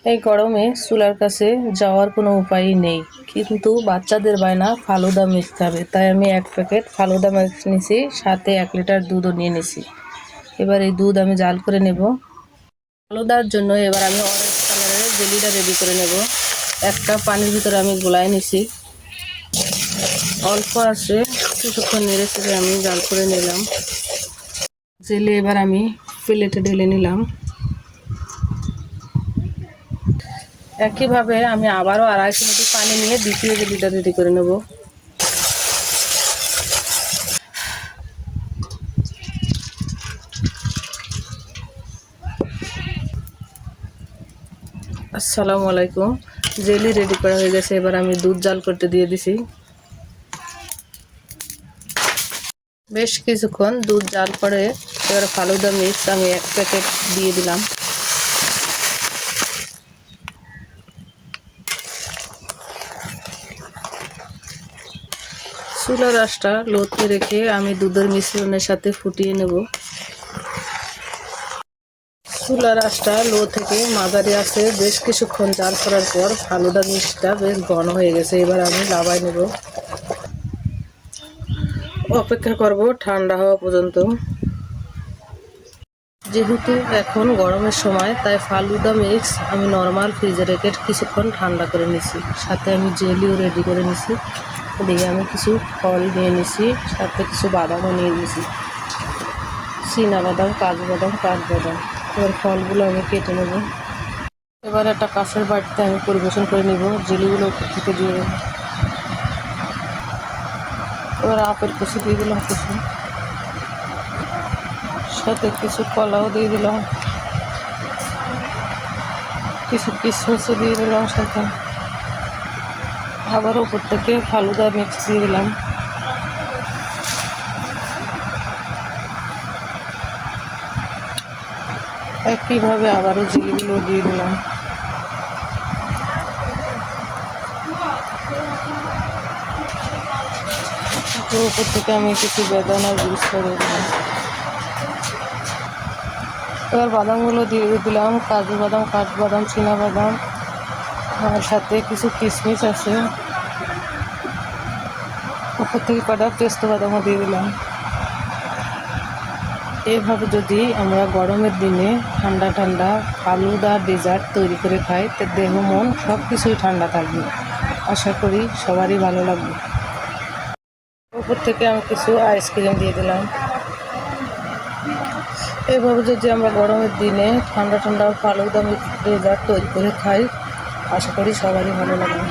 এই গরমে চুলার কাছে যাওয়ার কোনো উপায়ই নেই, কিন্তু বাচ্চাদের বায়না ফালুদা মিক্স খাবে, তাই আমি 1 প্যাকেট ফালুদা মিক্স নিয়েছি, সাথে 1 লিটার দুধও নিয়ে নিয়েছি। এবার এই দুধ আমি জাল করে নেব। ফালুদার জন্য এবার আমি অরেঞ্জ কালারের জেলিটা রেডি করে নেব। 1 কাপ পানির ভিতরে আমি গোলায় নিছি, অল্প আছে, কিছুক্ষণ নেড়ে চেড়ে আমি জাল করে নিলাম। জেলি এবার আমি প্লেটে ঢেলে নিলাম। একইভাবে আমি আবারও 250 মিলি পানি নিয়ে দ্বিতীয় জেলিটা রেডি করে নেব। আসসালামু আলাইকুম, জেলি রেডি করা হয়ে গেছে। এবার আমি দুধ জাল করতে দিয়ে দিছি। বেশ কিছুক্ষণ দুধ জাল করে এবার ফালুদা মিক্স আমি 1 প্যাকেট দিয়ে দিলাম। চুলার আঁচটা লোতে রেখে আমি দুধের মিশ্রণের সাথে ফুটিয়ে নেব। চুলার আঁচটা লো থেকে মাঝারি আছে বেশ কিছুক্ষণ জাল করার পর ফালুদা মিক্সটা বেশ ঘন হয়ে গেছে। এবার আমি লাবাই নেব, অপেক্ষা করব ঠান্ডা হওয়া পর্যন্ত। যেহেতু এখন গরমের সময়, তাই ফালুদা মিক্স আমি নর্মাল ফ্রিজে রেখে কিছুক্ষণ ঠান্ডা করে নিছি। সাথে আমি জেলিও রেডি করে নিছি। এদিকে আমি কিছু ফল নিয়ে নিছি, সাথে কিছু বাদামও নিয়ে নিছি, চীনাবাদাম, কাজু বাদাম, কাঠবাদাম। এবার ফলগুলো আমি কেটে নেব। এবার একটা কাঁচের বাটিতে আমি পরিবেশন করে নিব। জেলিগুলো উপর থেকে দিয়ে দেব। এবার আপেল কুচি দিয়ে দিলাম কিছু, সাথে কিছু কলাও দিয়ে দিলাম, কিছু কিশমিশও দিয়ে দিলাম, সাথে আবার উপর থেকে ফালুদা মিক্স দিয়ে দিলাম। একইভাবে আবারও জেলিগুলো দিয়ে দিলাম। উপর থেকে আমি কিছু বেদানার জুস করে দিলাম। এবার বাদামগুলো দিয়ে দিলাম, কাজু বাদাম, কাঠবাদাম, চীনাবাদাম, আর সাথে কিছু কিশমিশ আছে। উপর থেকে কটা পেস্ত বাদামও দিয়ে দিলাম। এভাবে যদি আমরা গরমের দিনে ঠান্ডা ঠান্ডা ফালুদা ডেজার্ট তৈরি করে খাই, তো দেহ মন সব কিছুই ঠান্ডা থাকবে। আশা করি সবারই ভালো লাগবে। উপর থেকে আমি কিছু আইসক্রিম দিয়ে দিলাম। এভাবে যদি আমরা গরমের দিনে ঠান্ডা ঠান্ডা ফালুদা ডেজার্ট তৈরি করে খাই, আশা করি সবারই ভালো লাগবে।